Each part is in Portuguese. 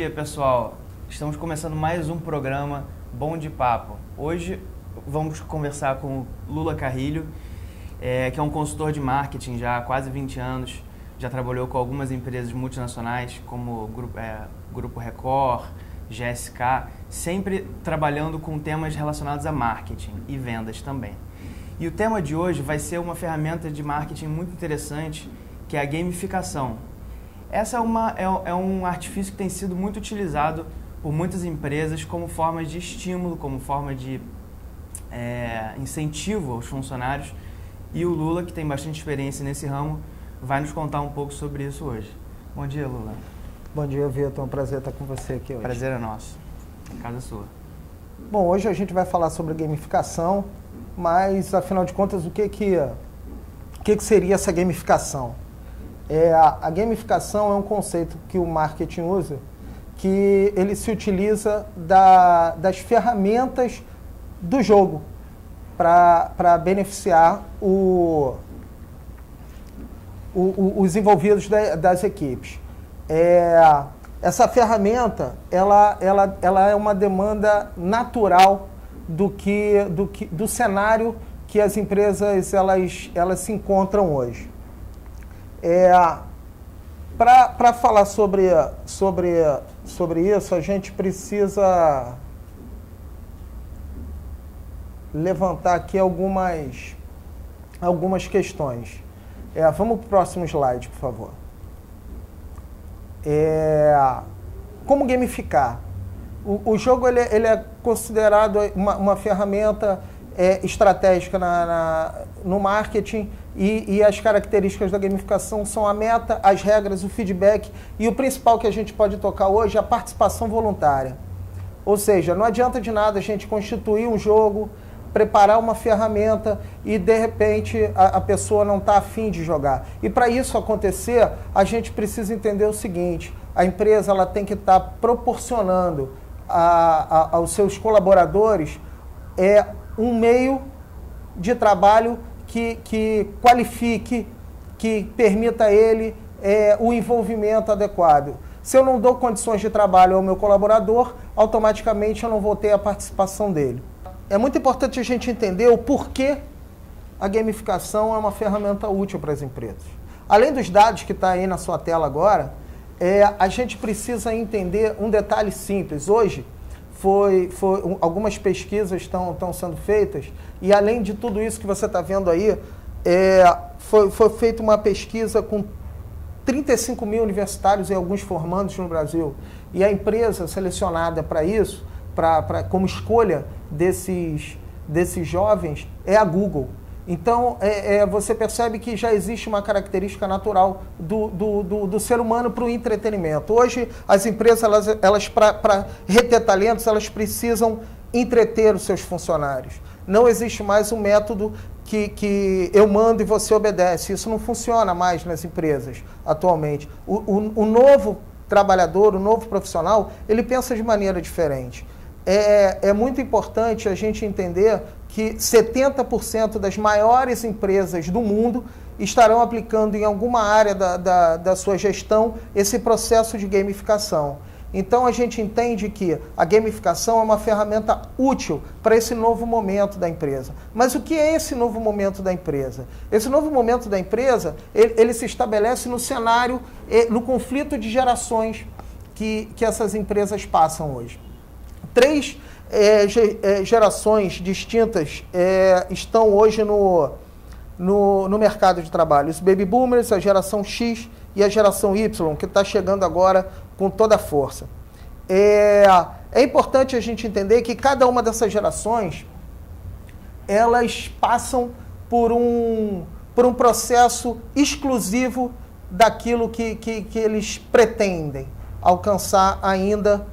dia, pessoal. Estamos começando mais um programa Bom de Papo. Hoje vamos conversar com o Lula Carrilho, que é um consultor de marketing já há quase 20 anos. Já trabalhou com algumas empresas multinacionais, como Grupo Record, GSK, sempre trabalhando com temas relacionados a marketing e vendas também. E o tema de hoje vai ser uma ferramenta de marketing muito interessante, que é a gamificação. Essa é um artifício que tem sido muito utilizado por muitas empresas como forma de estímulo, como forma de incentivo aos funcionários. E o Lula, que tem bastante experiência nesse ramo, vai nos contar um pouco sobre isso hoje. Bom dia, Lula. Bom dia, Vitor. É um prazer estar com você aqui hoje. Prazer é nosso. A casa é sua. Bom, hoje a gente vai falar sobre gamificação, mas, afinal de contas, o que seria essa gamificação? A gamificação é um conceito que o marketing usa, que ele se utiliza das ferramentas do jogo para beneficiar os envolvidos das equipes. Essa ferramenta ela é uma demanda natural do cenário que as empresas elas se encontram hoje. Para falar sobre isso, a gente precisa levantar aqui algumas questões. Vamos para o próximo slide, por favor. Como gamificar? O jogo ele é considerado uma ferramenta estratégica no marketing e as características da gamificação são a meta, as regras, o feedback e o principal que a gente pode tocar hoje é a participação voluntária. Ou seja, não adianta de nada a gente constituir um jogo, preparar uma ferramenta e, de repente, a pessoa não está afim de jogar. E para isso acontecer, a gente precisa entender o seguinte, a empresa ela tem que estar proporcionando aos seus colaboradores um meio de trabalho que qualifique, que permita a ele o envolvimento adequado. Se eu não dou condições de trabalho ao meu colaborador, automaticamente eu não vou ter a participação dele. É muito importante a gente entender o porquê a gamificação é uma ferramenta útil para as empresas. Além dos dados que está aí na sua tela agora, a gente precisa entender um detalhe simples. Hoje, algumas pesquisas estão sendo feitas e, além de tudo isso que você está vendo aí, foi feita uma pesquisa com 35 mil universitários e alguns formandos no Brasil. E a empresa selecionada para isso, como escolha desses jovens, é a Google. Então, você percebe que já existe uma característica natural do ser humano para o entretenimento. Hoje, as empresas, elas para reter talentos, elas precisam entreter os seus funcionários. Não existe mais um método que eu mando e você obedece. Isso não funciona mais nas empresas atualmente. O novo trabalhador, o novo profissional, ele pensa de maneira diferente. É muito importante a gente entender que 70% das maiores empresas do mundo estarão aplicando em alguma área da sua gestão esse processo de gamificação. Então, a gente entende que a gamificação é uma ferramenta útil para esse novo momento da empresa. Mas o que é esse novo momento da empresa? Esse novo momento da empresa, ele se estabelece no cenário, no conflito de gerações que essas empresas passam hoje. 3 gerações distintas estão hoje no mercado de trabalho. Os baby boomers, a geração X e a geração Y, que está chegando agora com toda a força. É importante a gente entender que cada uma dessas gerações, elas passam por um processo exclusivo daquilo que eles pretendem alcançar ainda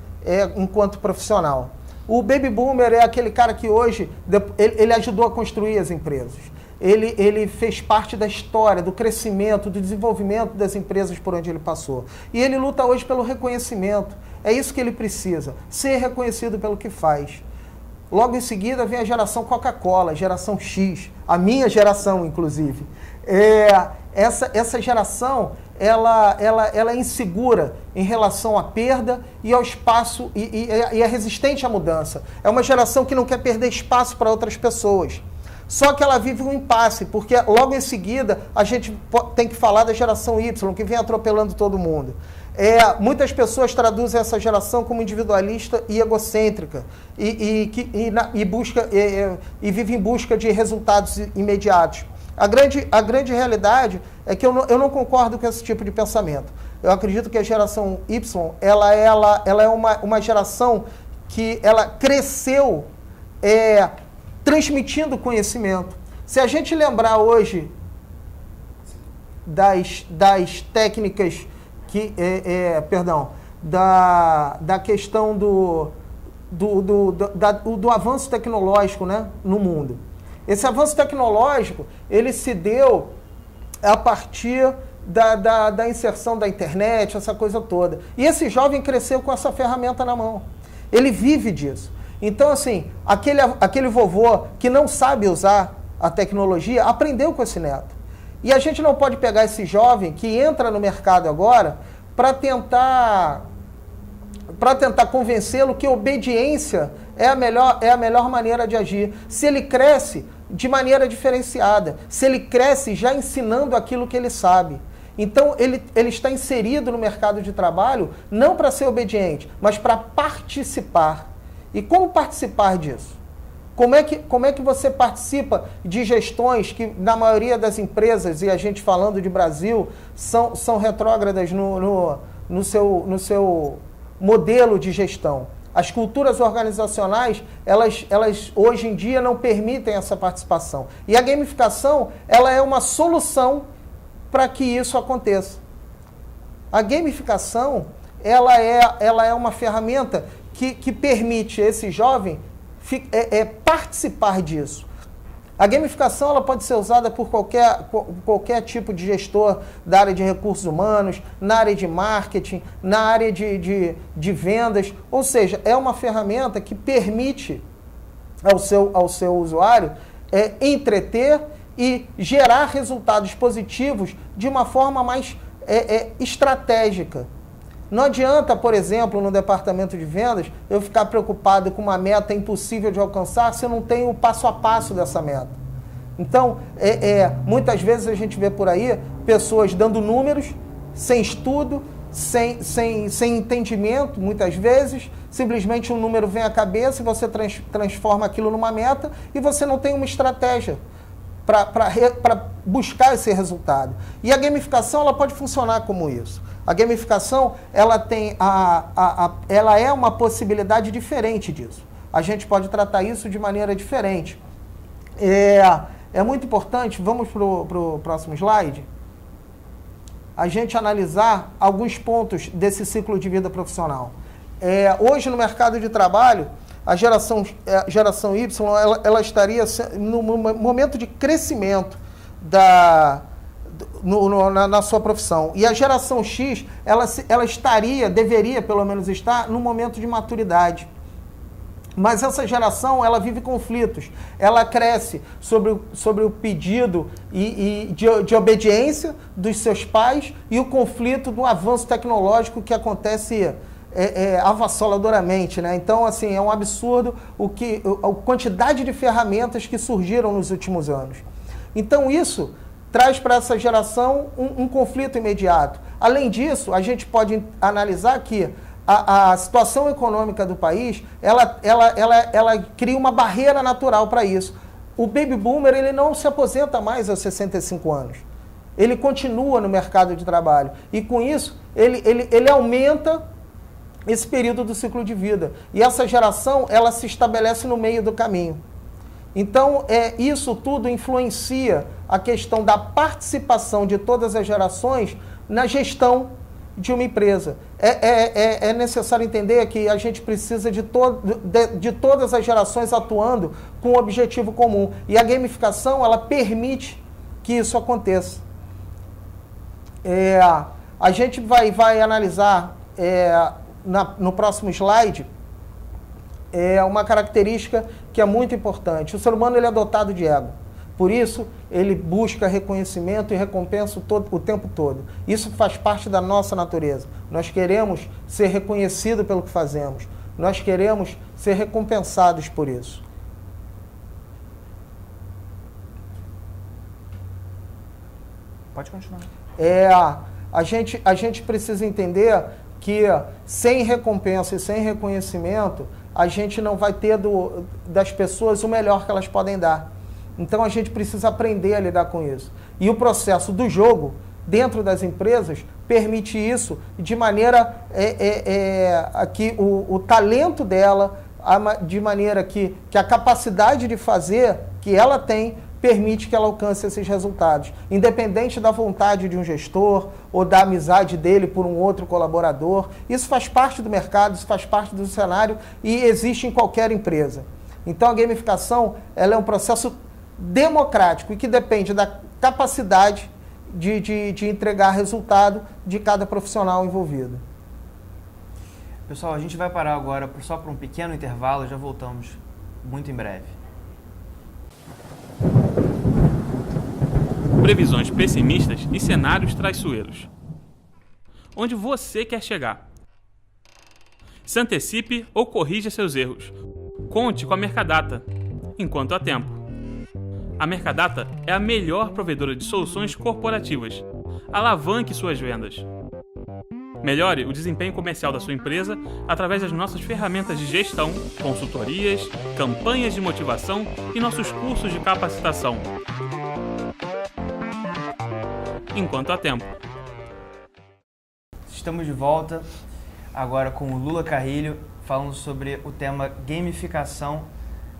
enquanto profissional. O baby boomer é aquele cara que hoje, ele ajudou a construir as empresas. Ele fez parte da história, do crescimento, do desenvolvimento das empresas por onde ele passou. E ele luta hoje pelo reconhecimento. É isso que ele precisa, ser reconhecido pelo que faz. Logo em seguida vem a geração Coca-Cola, a geração X, a minha geração, inclusive. essa geração ela é insegura em relação à perda e ao espaço e é resistente à mudança. É uma geração que não quer perder espaço para outras pessoas. Só que ela vive um impasse, porque logo em seguida a gente tem que falar da geração Y, que vem atropelando todo mundo. Muitas pessoas traduzem essa geração como individualista e egocêntrica e vive em busca de resultados imediatos. A grande realidade é que eu não concordo com esse tipo de pensamento. Eu acredito que a geração Y ela é uma geração que ela cresceu transmitindo conhecimento. Se a gente lembrar hoje das técnicas da questão do avanço tecnológico, né, no mundo. Esse avanço tecnológico, ele se deu a partir da inserção da internet, essa coisa toda. E esse jovem cresceu com essa ferramenta na mão. Ele vive disso. Então, assim, aquele vovô que não sabe usar a tecnologia, aprendeu com esse neto. E a gente não pode pegar esse jovem que entra no mercado agora para tentar convencê-lo que obediência é a melhor maneira de agir. Se ele cresce de maneira diferenciada, se ele cresce já ensinando aquilo que ele sabe. Então, ele está inserido no mercado de trabalho não para ser obediente, mas para participar. E como participar disso? Como é que você participa de gestões que, na maioria das empresas, e a gente falando de Brasil, são retrógradas no seu modelo de gestão? As culturas organizacionais, elas hoje em dia não permitem essa participação. E a gamificação, ela é uma solução para que isso aconteça. A gamificação, ela é uma ferramenta que permite a esse jovem participar disso. A gamificação ela pode ser usada por qualquer tipo de gestor da área de recursos humanos, na área de marketing, na área de vendas. Ou seja, é uma ferramenta que permite ao seu usuário entreter e gerar resultados positivos de uma forma mais estratégica. Não adianta, por exemplo, no departamento de vendas, eu ficar preocupado com uma meta impossível de alcançar se eu não tenho o passo a passo dessa meta. Então, muitas vezes a gente vê por aí pessoas dando números, sem estudo, sem entendimento, muitas vezes, simplesmente um número vem à cabeça e você transforma aquilo numa meta e você não tem uma estratégia para buscar esse resultado. E a gamificação ela pode funcionar como isso. A gamificação ela é uma possibilidade diferente disso. A gente pode tratar isso de maneira diferente. É muito importante, vamos para o próximo slide, a gente analisar alguns pontos desse ciclo de vida profissional. Hoje no mercado de trabalho, a geração Y ela estaria no momento de crescimento na sua profissão. E a geração X, ela deveria pelo menos estar no momento de maturidade. Mas essa geração, ela vive conflitos. Ela cresce sobre o pedido de obediência dos seus pais e o conflito do avanço tecnológico que acontece avassaladoramente, né? Então, assim, é um absurdo a quantidade de ferramentas que surgiram nos últimos anos. Então, isso traz para essa geração um conflito imediato. Além disso, a gente pode analisar que a situação econômica do país, ela cria uma barreira natural para isso. O baby boomer ele não se aposenta mais aos 65 anos. Ele continua no mercado de trabalho. E com isso, ele aumenta esse período do ciclo de vida. E essa geração, ela se estabelece no meio do caminho. Então, isso tudo influencia a questão da participação de todas as gerações na gestão de uma empresa. É necessário entender que a gente precisa de todas as gerações atuando com um objetivo comum. E a gamificação, ela permite que isso aconteça. A gente vai analisar no próximo slide uma característica que é muito importante. O ser humano ele é dotado de ego. Por isso, ele busca reconhecimento e recompensa o tempo todo. Isso faz parte da nossa natureza. Nós queremos ser reconhecidos pelo que fazemos. Nós queremos ser recompensados por isso. Pode continuar. A gente precisa entender que sem recompensa e sem reconhecimento, a gente não vai ter das pessoas o melhor que elas podem dar. Então a gente precisa aprender a lidar com isso. E o processo do jogo, dentro das empresas, permite isso de maneira que o talento dela, de maneira que a capacidade de fazer que ela tem, permite que ela alcance esses resultados. Independente da vontade de um gestor ou da amizade dele por um outro colaborador. Isso faz parte do mercado, isso faz parte do cenário e existe em qualquer empresa. Então a gamificação ela é um processo democrático e que depende da capacidade de entregar resultado de cada profissional envolvido. Pessoal, a gente vai parar agora só para um pequeno intervalo, já voltamos muito em breve. Previsões pessimistas e cenários traiçoeiros. Onde você quer chegar? Se antecipe ou corrija seus erros. Conte com a Mercadata, enquanto há tempo. A Mercadata é a melhor provedora de soluções corporativas. Alavanque suas vendas. Melhore o desempenho comercial da sua empresa através das nossas ferramentas de gestão, consultorias, campanhas de motivação e nossos cursos de capacitação. Enquanto há tempo. Estamos de volta agora com o Lula Carrilho falando sobre o tema gamificação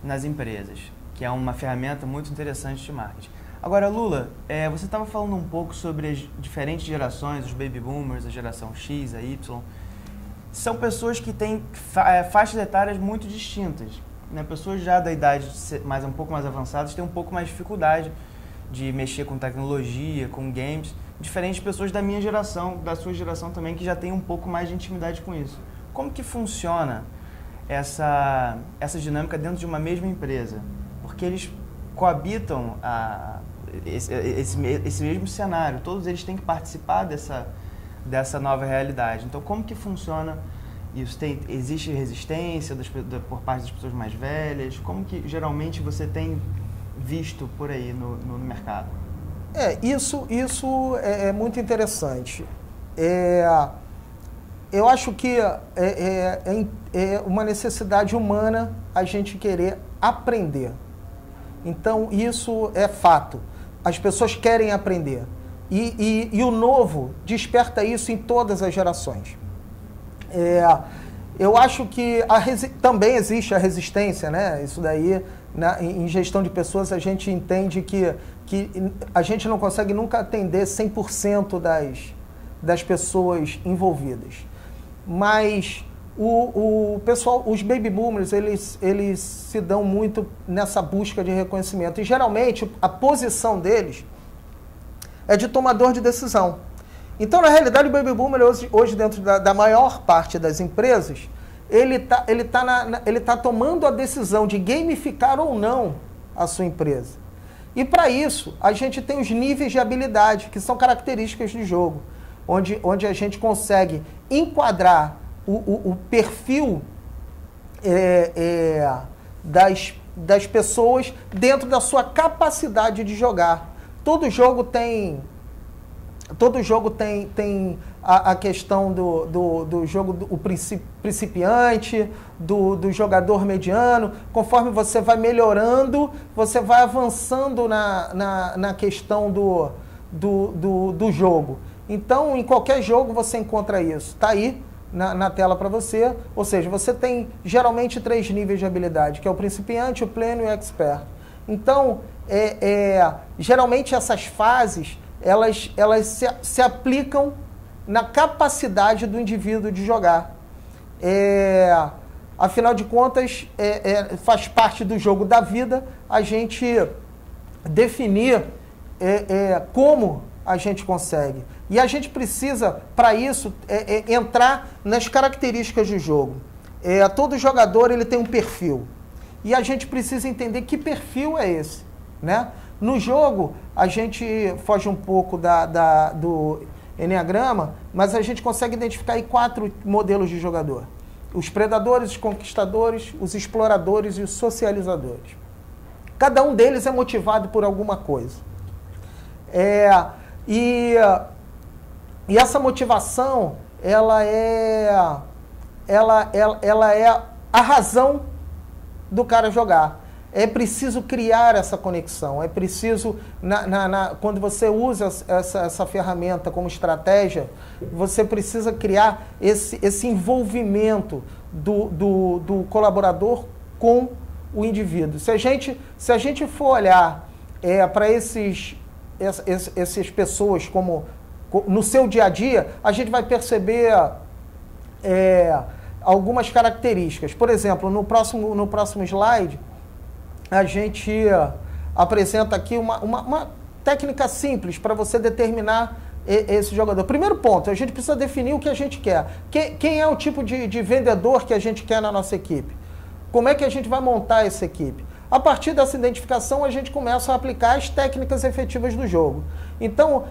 nas empresas, que é uma ferramenta muito interessante de marketing. Agora, Lula, você estava falando um pouco sobre as diferentes gerações, os baby boomers, a geração X, a Y. São pessoas que têm faixas etárias muito distintas, né? Pessoas já da idade um pouco mais avançadas têm um pouco mais de dificuldade de mexer com tecnologia, com games, diferentes pessoas da minha geração, da sua geração também, que já tem um pouco mais de intimidade com isso. Como que funciona essa dinâmica dentro de uma mesma empresa? Porque eles coabitam esse mesmo cenário, todos eles têm que participar dessa nova realidade. Então, como que funciona isso? Existe resistência por parte das pessoas mais velhas? Como que geralmente você tem visto por aí no mercado? Isso é muito interessante. Eu acho que é uma necessidade humana a gente querer aprender. Então, isso é fato. As pessoas querem aprender. E o novo desperta isso em todas as gerações. Eu acho que também existe a resistência, né? Isso daí, em gestão de pessoas, a gente entende que a gente não consegue nunca atender 100% das pessoas envolvidas. Mas o pessoal, os baby boomers, eles se dão muito nessa busca de reconhecimento. E geralmente a posição deles é de tomador de decisão. Então, na realidade, o baby boomer hoje dentro da maior parte das empresas, ele tá tomando a decisão de gamificar ou não a sua empresa. E para isso, a gente tem os níveis de habilidade, que são características do jogo, onde a gente consegue enquadrar o perfil das pessoas dentro da sua capacidade de jogar. Todo jogo tem a questão do jogo, o principiante, do jogador mediano. Conforme você vai melhorando, você vai avançando na questão do jogo. Então, em qualquer jogo você encontra isso. Está aí na tela para você. Ou seja, você tem geralmente 3 níveis de habilidade, que é o principiante, o pleno e o expert. Então, geralmente essas fases, elas se aplicam na capacidade do indivíduo de jogar. Afinal de contas, faz parte do jogo da vida a gente definir como a gente consegue. E a gente precisa, para isso, entrar nas características do jogo. Todo jogador ele tem um perfil. E a gente precisa entender que perfil é esse, né? No jogo, a gente foge um pouco do Enneagrama, mas a gente consegue identificar aí 4 modelos de jogador. Os predadores, os conquistadores, os exploradores e os socializadores. Cada um deles é motivado por alguma coisa. E essa motivação, ela é a razão do cara jogar. É preciso criar essa conexão, é preciso, quando você usa essa ferramenta como estratégia, você precisa criar esse envolvimento do colaborador com o indivíduo. Se a gente for olhar para essas pessoas como no seu dia a dia, a gente vai perceber algumas características. Por exemplo, no próximo slide, a gente apresenta aqui uma técnica simples para você determinar esse jogador. Primeiro ponto, a gente precisa definir o que a gente quer. Quem é o tipo de vendedor que a gente quer na nossa equipe? Como é que a gente vai montar essa equipe? A partir dessa identificação, a gente começa a aplicar as técnicas efetivas do jogo. Então,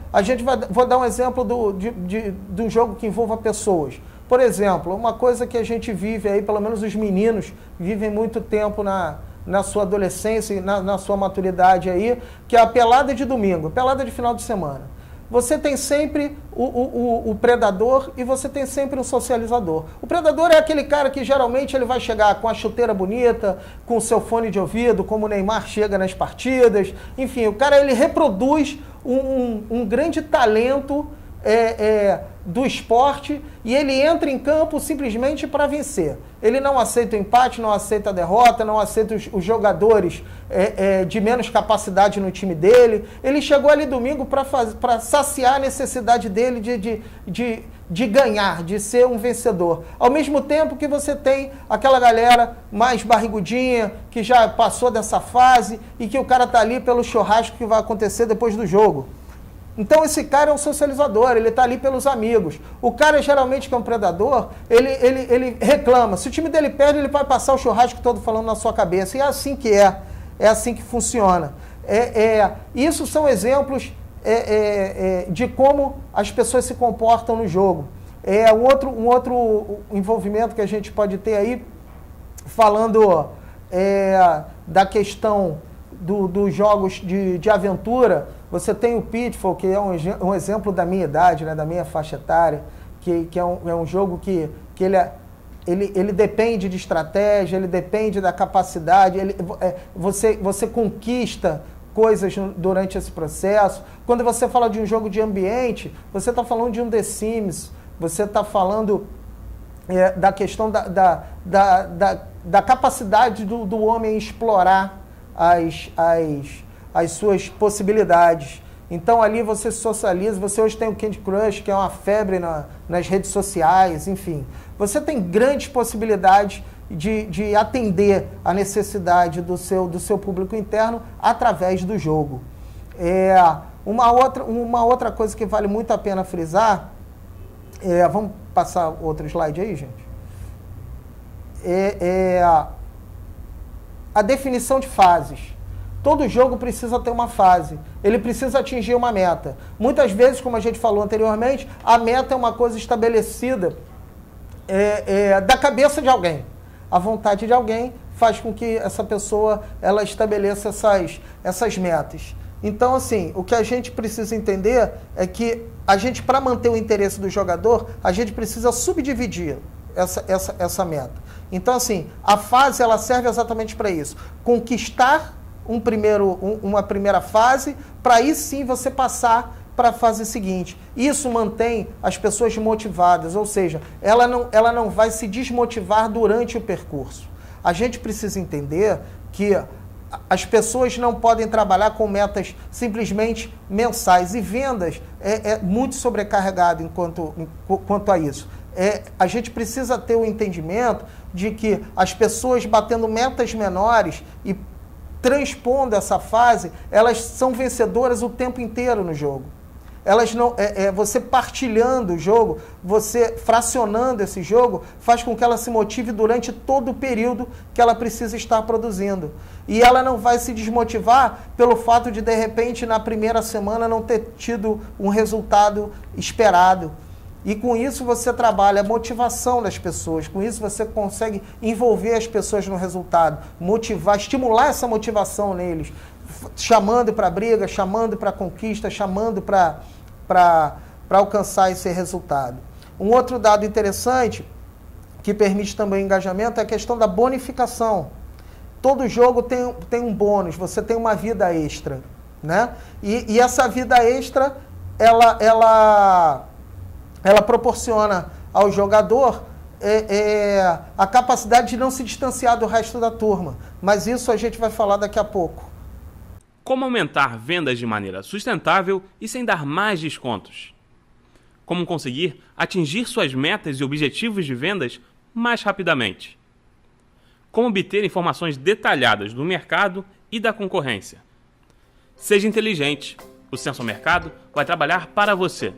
vou dar um exemplo de um jogo que envolva pessoas. Por exemplo, uma coisa que a gente vive aí, pelo menos os meninos vivem muito tempo na sua adolescência e na sua maturidade aí, que é a pelada de domingo, pelada de final de semana. Você tem sempre o predador e você tem sempre o socializador. O predador é aquele cara que geralmente ele vai chegar com a chuteira bonita, com o seu fone de ouvido, como o Neymar chega nas partidas. Enfim, o cara ele reproduz um grande talento do esporte e ele entra em campo simplesmente para vencer. Ele não aceita o empate, não aceita a derrota, não aceita os jogadores de menos capacidade no time dele. Ele chegou ali domingo para saciar a necessidade dele de ganhar, de ser um vencedor. Ao mesmo tempo que você tem aquela galera mais barrigudinha, que já passou dessa fase e que o cara está ali pelo churrasco que vai acontecer depois do jogo. Então esse cara é um socializador, ele está ali pelos amigos. O cara geralmente que é um predador, ele reclama. Se o time dele perde, ele vai passar o churrasco todo falando na sua cabeça. E é assim que é assim que funciona. Isso são exemplos de como as pessoas se comportam no jogo. Um outro envolvimento que a gente pode ter aí, falando da questão dos jogos de aventura. Você tem o Pitfall, que é um exemplo da minha idade, né, da minha faixa etária, que é um jogo que ele depende de estratégia, ele depende da capacidade, você conquista coisas durante esse processo. Quando você fala de um jogo de ambiente, você está falando de um The Sims, você está falando da questão da capacidade do homem explorar as suas possibilidades. Então ali você se socializa, você hoje tem o Candy Crush, que é uma febre nas redes sociais, enfim. Você tem grandes possibilidades de atender a necessidade do seu público interno através do jogo. Uma outra coisa que vale muito a pena frisar, vamos passar outro slide aí, gente? A definição de fases. Todo jogo precisa ter uma fase, ele precisa atingir uma meta. Muitas vezes, como a gente falou anteriormente, a meta é uma coisa estabelecida da cabeça de alguém. A vontade de alguém faz com que essa pessoa ela estabeleça essas metas. Então, assim, o que a gente precisa entender é que a gente, para manter o interesse do jogador, a gente precisa subdividir essa meta. Então, assim, a fase ela serve exatamente para isso. Conquistar uma primeira fase, para aí sim você passar para a fase seguinte. Isso mantém as pessoas motivadas, ou seja, ela não vai se desmotivar durante o percurso. A gente precisa entender que as pessoas não podem trabalhar com metas simplesmente mensais, e vendas é muito sobrecarregado quanto a isso. A gente precisa ter o entendimento de que as pessoas batendo metas menores e transpondo essa fase, elas são vencedoras o tempo inteiro no jogo. elas não, você partilhando o jogo, você fracionando esse jogo, faz com que ela se motive durante todo o período que ela precisa estar produzindo. E ela não vai se desmotivar pelo fato de repente, na primeira semana, não ter tido um resultado esperado. E com isso você trabalha a motivação das pessoas, com isso você consegue envolver as pessoas no resultado, motivar, estimular essa motivação neles, chamando para briga, chamando para conquista, chamando para alcançar esse resultado. Um outro dado interessante, que permite também o engajamento, é a questão da bonificação. Todo jogo tem um bônus, você tem uma vida extra, né? E essa vida extra, ela proporciona ao jogador a capacidade de não se distanciar do resto da turma. Mas isso a gente vai falar daqui a pouco. Como aumentar vendas de maneira sustentável e sem dar mais descontos? Como conseguir atingir suas metas e objetivos de vendas mais rapidamente? Como obter informações detalhadas do mercado e da concorrência? Seja inteligente. O Sensor Mercado vai trabalhar para você.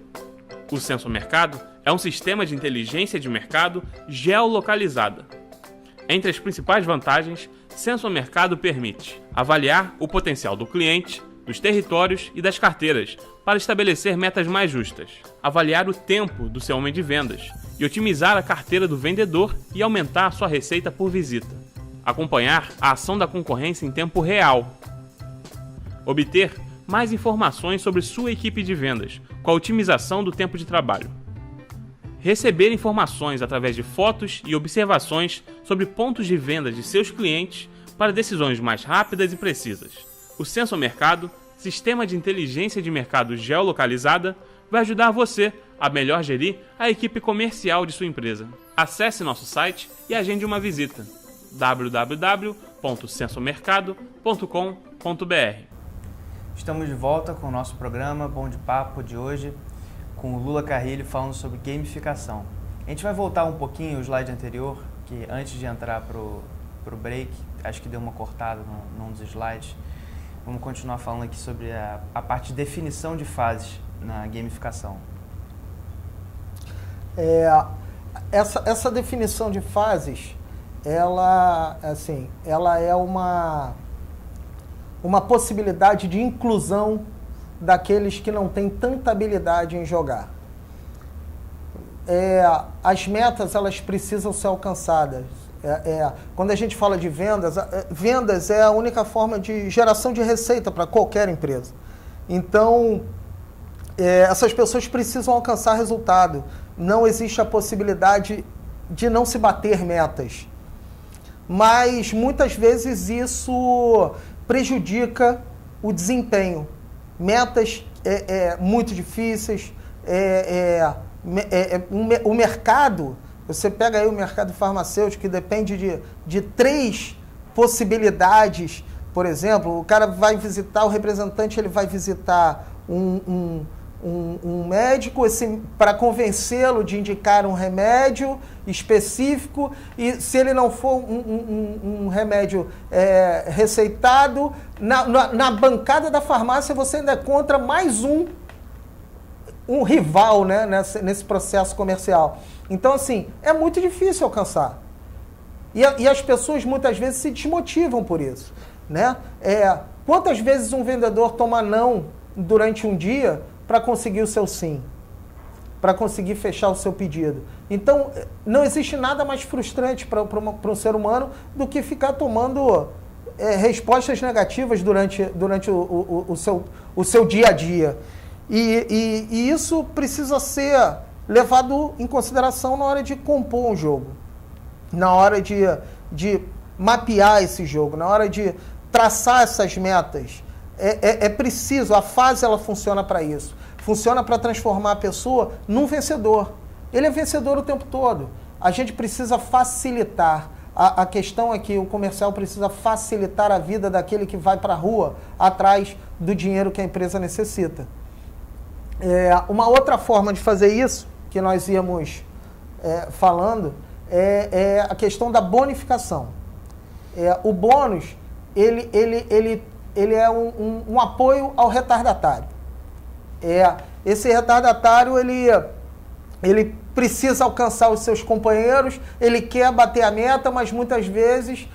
O Sensor Mercado é um sistema de inteligência de mercado geolocalizada. Entre as principais vantagens, Sensor Mercado permite avaliar o potencial do cliente, dos territórios e das carteiras para estabelecer metas mais justas, avaliar o tempo do seu homem de vendas e otimizar a carteira do vendedor e aumentar a sua receita por visita, acompanhar a ação da concorrência em tempo real, obter mais informações sobre sua equipe de vendas, com a otimização do tempo de trabalho. Receber informações através de fotos e observações sobre pontos de venda de seus clientes para decisões mais rápidas e precisas. O Sensor Mercado, sistema de inteligência de mercado geolocalizada, vai ajudar você a melhor gerir a equipe comercial de sua empresa. Acesse nosso site e agende uma visita. www.sensormercado.com.br. Estamos de volta com o nosso programa Bom de Papo de hoje, com o Lula Carrilho falando sobre gamificação. A gente vai voltar um pouquinho o slide anterior, que antes de entrar pro break, acho que deu uma cortada num dos slides. Vamos continuar falando aqui sobre a parte de definição de fases na gamificação. Essa definição de fases, ela é uma possibilidade de inclusão daqueles que não têm tanta habilidade em jogar. As metas, elas precisam ser alcançadas. Quando a gente fala de vendas, vendas é a única forma de geração de receita para qualquer empresa. Então, essas pessoas precisam alcançar resultado. Não existe a possibilidade de não se bater metas. Mas, muitas vezes, isso prejudica o desempenho. Metas muito difíceis. O mercado, você pega aí o mercado farmacêutico, que depende de 3 possibilidades. Por exemplo, o cara vai visitar, o representante ele vai visitar um médico para convencê-lo de indicar um remédio específico, e se ele não for um remédio receitado, na bancada da farmácia você ainda encontra mais um rival, né, nesse processo comercial. Então, assim, é muito difícil alcançar. E as pessoas muitas vezes se desmotivam por isso, né? Quantas vezes um vendedor toma não durante um dia para conseguir o seu sim, para conseguir fechar o seu pedido? Então, não existe nada mais frustrante para um ser humano do que ficar tomando respostas negativas durante o seu dia a dia. E isso precisa ser levado em consideração na hora de compor um jogo, na hora de mapear esse jogo, na hora de traçar essas metas. É preciso, a fase ela funciona para isso. Funciona para transformar a pessoa num vencedor. Ele é vencedor o tempo todo. A gente precisa facilitar. A questão é que o comercial precisa facilitar a vida daquele que vai para a rua atrás do dinheiro que a empresa necessita. Uma outra forma de fazer isso, que nós íamos falando, é a questão da bonificação. O bônus, ele é um apoio ao retardatário. Esse retardatário, ele precisa alcançar os seus companheiros, ele quer bater a meta, mas muitas vezes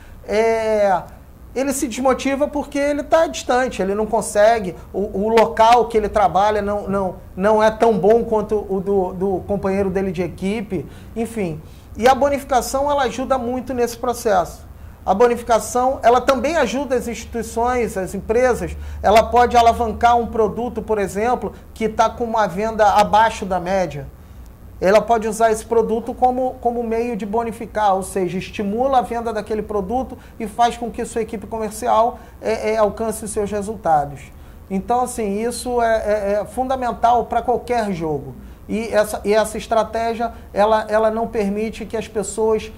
ele se desmotiva porque ele está distante, ele não consegue, o local que ele trabalha não é tão bom quanto o do companheiro dele de equipe, enfim. E a bonificação, ela ajuda muito nesse processo. A bonificação, ela também ajuda as instituições, as empresas, ela pode alavancar um produto, por exemplo, que está com uma venda abaixo da média. Ela pode usar esse produto como meio de bonificar, ou seja, estimula a venda daquele produto e faz com que sua equipe comercial alcance os seus resultados. Então, assim, isso é fundamental para qualquer jogo. E essa estratégia, ela não permite que as pessoas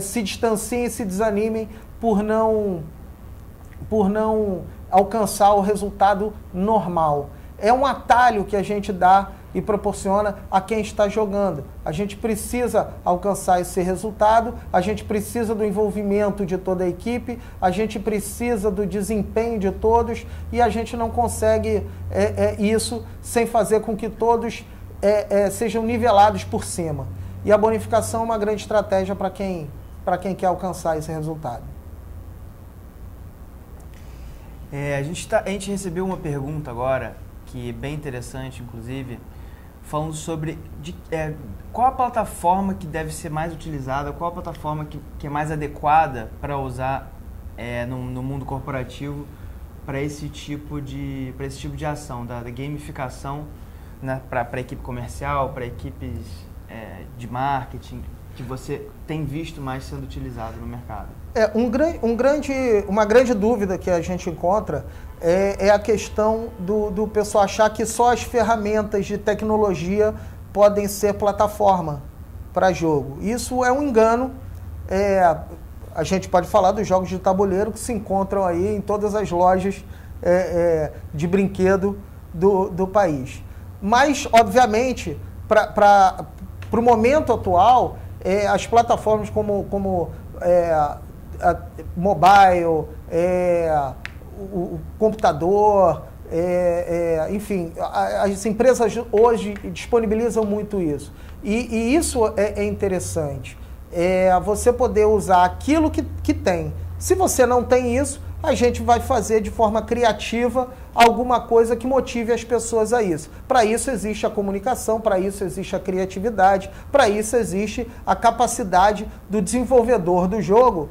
se distanciem e se desanimem por não alcançar o resultado normal. É um atalho que a gente dá e proporciona a quem está jogando. A gente precisa alcançar esse resultado, a gente precisa do envolvimento de toda a equipe, a gente precisa do desempenho de todos e a gente não consegue isso sem fazer com que todos sejam nivelados por cima. E a bonificação é uma grande estratégia para quem quer alcançar esse resultado. A gente recebeu uma pergunta agora, que é bem interessante, inclusive, falando sobre qual a plataforma que deve ser mais utilizada, qual a plataforma que é mais adequada para usar no mundo corporativo para esse tipo de ação, da gamificação, né, para a equipe comercial, para equipes de marketing, que você tem visto mais sendo utilizado no mercado? Uma grande dúvida que a gente encontra é a questão do pessoal achar que só as ferramentas de tecnologia podem ser plataforma para jogo. Isso é um engano. A gente pode falar dos jogos de tabuleiro que se encontram aí em todas as lojas de brinquedo do país. Mas, obviamente, para o momento atual, as plataformas como mobile, o computador, enfim, as empresas hoje disponibilizam muito isso. E isso é interessante. Você poder usar aquilo que tem. Se você não tem isso, a gente vai fazer de forma criativa alguma coisa que motive as pessoas a isso. Para isso existe a comunicação, para isso existe a criatividade, para isso existe a capacidade do desenvolvedor do jogo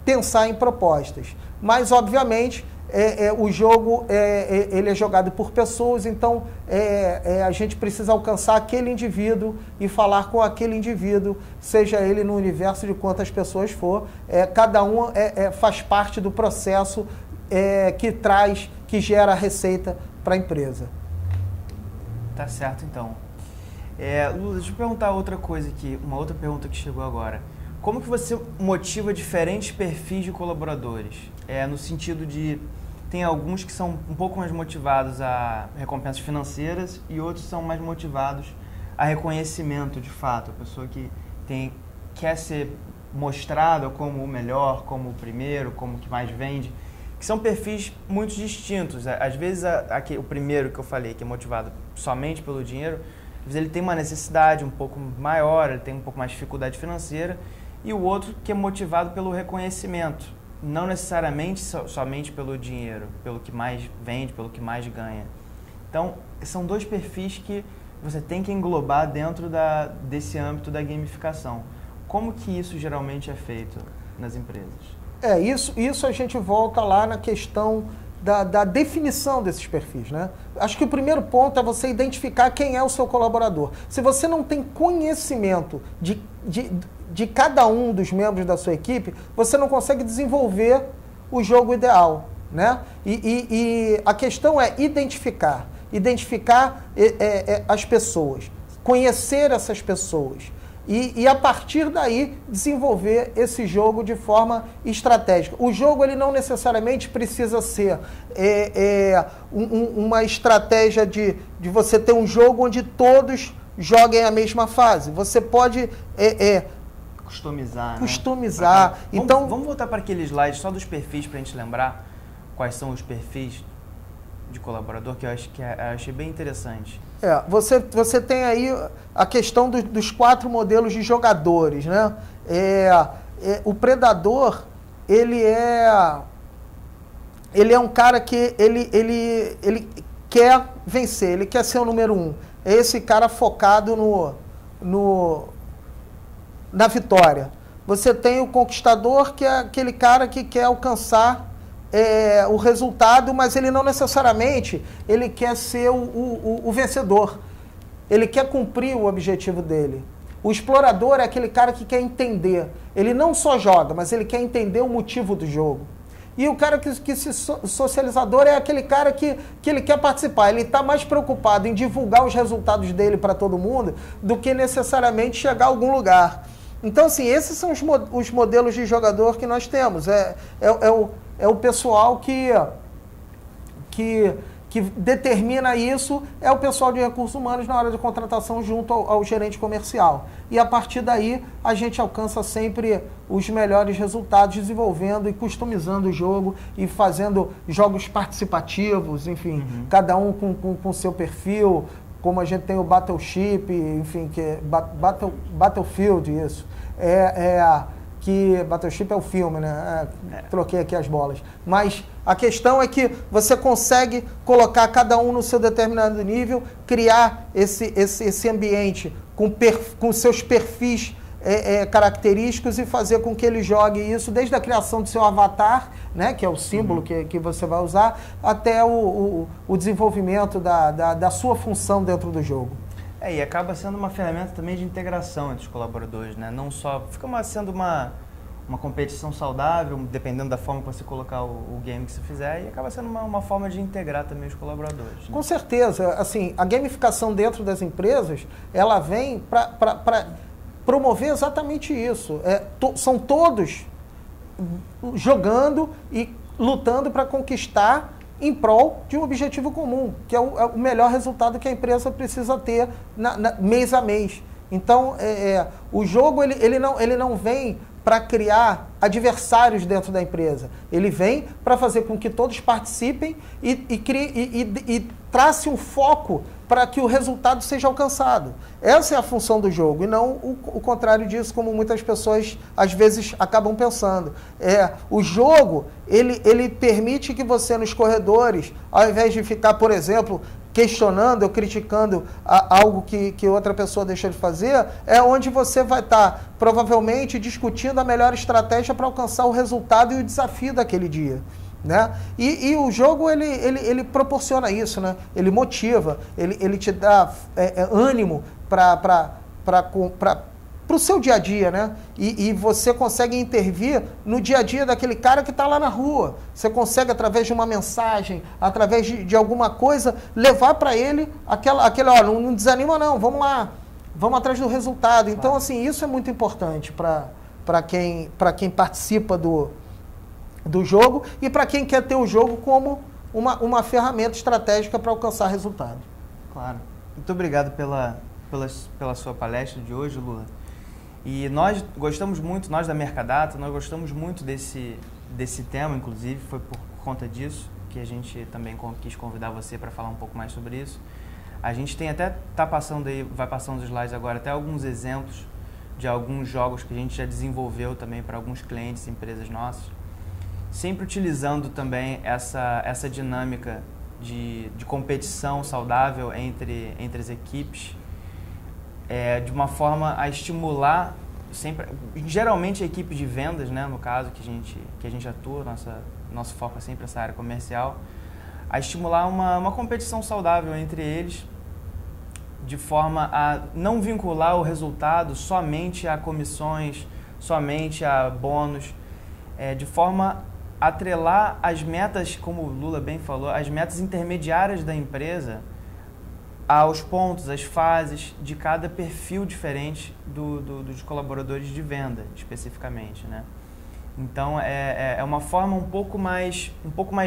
pensar em propostas. Mas, obviamente, o jogo ele é jogado por pessoas, então a gente precisa alcançar aquele indivíduo e falar com aquele indivíduo, seja ele no universo de quantas pessoas for. Cada um faz parte do processo que gera receita para a empresa. Tá certo, então. Lula, deixa eu perguntar outra coisa aqui, uma outra pergunta que chegou agora. Como que você motiva diferentes perfis de colaboradores? No sentido de, tem alguns que são um pouco mais motivados a recompensas financeiras e outros são mais motivados a reconhecimento de fato. A pessoa que quer ser mostrada como o melhor, como o primeiro, como o que mais vende, que são perfis muito distintos. Às vezes o primeiro que eu falei, que é motivado somente pelo dinheiro, às vezes ele tem uma necessidade um pouco maior, ele tem um pouco mais de dificuldade financeira, e o outro que é motivado pelo reconhecimento, não necessariamente somente pelo dinheiro, pelo que mais vende, pelo que mais ganha. Então, são dois perfis que você tem que englobar dentro desse âmbito da gamificação. Como que isso geralmente é feito nas empresas? Isso a gente volta lá na questão da definição desses perfis, né? Acho que o primeiro ponto é você identificar quem é o seu colaborador. Se você não tem conhecimento de cada um dos membros da sua equipe, você não consegue desenvolver o jogo ideal, né? E a questão é identificar as pessoas, conhecer essas pessoas e a partir daí desenvolver esse jogo de forma estratégica. O jogo ele não necessariamente precisa ser uma estratégia de você ter um jogo onde todos joguem a mesma fase. Você pode customizar. Né? Então, vamos voltar para aquele slide só dos perfis para a gente lembrar quais são os perfis de colaborador, que eu achei bem interessante. Você tem aí a questão dos 4 modelos de jogadores, né? O predador, ele é um cara que ele quer vencer, ele quer ser o número 1. É esse cara focado na vitória. Você tem o conquistador, que é aquele cara que quer alcançar o resultado, mas ele não necessariamente ele quer ser o vencedor. Ele quer cumprir o objetivo dele. O explorador é aquele cara que quer entender. Ele não só joga, mas ele quer entender o motivo do jogo. E o cara socializador é aquele cara que ele quer participar. Ele está mais preocupado em divulgar os resultados dele para todo mundo do que necessariamente chegar a algum lugar. Então, assim, esses são os modelos de jogador que nós temos. É o pessoal que determina isso, é o pessoal de recursos humanos na hora de contratação junto ao gerente comercial. E a partir daí, a gente alcança sempre os melhores resultados, desenvolvendo e customizando o jogo e fazendo jogos participativos, enfim, cada um com o seu perfil, como a gente tem o Battleship, enfim, que é Battlefield, isso. Que Battleship é o filme, né? Troquei aqui as bolas. Mas a questão é que você consegue colocar cada um no seu determinado nível, criar esse ambiente com seus perfis característicos e fazer com que ele jogue isso desde a criação do seu avatar, né, que é o símbolo que você vai usar, até o desenvolvimento da sua função dentro do jogo. E acaba sendo uma ferramenta também de integração entre os colaboradores, né? Não só fica sendo uma competição saudável, dependendo da forma que você colocar o game que você fizer, e acaba sendo uma forma de integrar também os colaboradores. Né? Com certeza. Assim, a gamificação dentro das empresas, ela vem para promover exatamente isso. São todos jogando e lutando para conquistar em prol de um objetivo comum, que é o melhor resultado que a empresa precisa ter mês a mês. Então, o jogo ele não vem para criar adversários dentro da empresa. Ele vem para fazer com que todos participem e trace um foco para que o resultado seja alcançado. Essa é a função do jogo, e não o contrário disso, como muitas pessoas às vezes acabam pensando. O jogo, ele permite que você nos corredores, ao invés de ficar, por exemplo, questionando ou criticando algo que outra pessoa deixou de fazer, é onde você vai estar provavelmente discutindo a melhor estratégia para alcançar o resultado e o desafio daquele dia. Né? E o jogo ele proporciona isso, né? Ele motiva, ele te dá ânimo para o seu dia a dia, né? E você consegue intervir no dia a dia daquele cara que está lá na rua. Você consegue, através de uma mensagem, através de alguma coisa, levar para ele aquele, ó, não desanima não, vamos lá, vamos atrás do resultado. Então, assim, isso é muito importante para quem participa do jogo e para quem quer ter o jogo como uma ferramenta estratégica para alcançar resultado. Claro. Muito obrigado pela sua palestra de hoje, Lula. E nós gostamos muito, nós da Mercadata, nós gostamos muito desse tema, inclusive, foi por conta disso que a gente também quis convidar você para falar um pouco mais sobre isso. A gente tem até, vai passando os slides agora, até alguns exemplos de alguns jogos que a gente já desenvolveu também para alguns clientes e empresas nossas, sempre utilizando também essa dinâmica de competição saudável entre as equipes, de uma forma a estimular sempre, geralmente a equipe de vendas, né, no caso que a gente atua, nosso foco é sempre essa área comercial, a estimular uma competição saudável entre eles, de forma a não vincular o resultado somente a comissões, somente a bônus, de forma a atrelar as metas, como o Lula bem falou, as metas intermediárias da empresa aos pontos, às fases de cada perfil diferente dos colaboradores de venda, especificamente, né? Então, é uma forma um pouco mais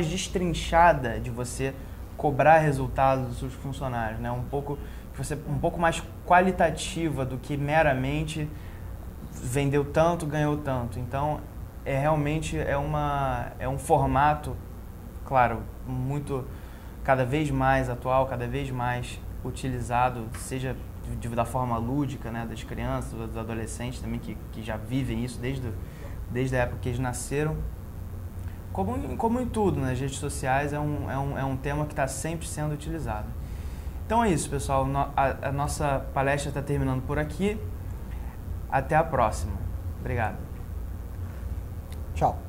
destrinchada de você cobrar resultados dos seus funcionários, né? Um pouco mais qualitativa do que meramente vendeu tanto, ganhou tanto. Então, realmente é um formato, claro, cada vez mais atual, cada vez mais utilizado, seja da forma lúdica, né, das crianças, dos adolescentes também, que já vivem isso desde a época que eles nasceram. Como em tudo, nas redes sociais, é um tema que está sempre sendo utilizado. Então é isso, pessoal. A nossa palestra está terminando por aqui. Até a próxima. Obrigado. Tchau.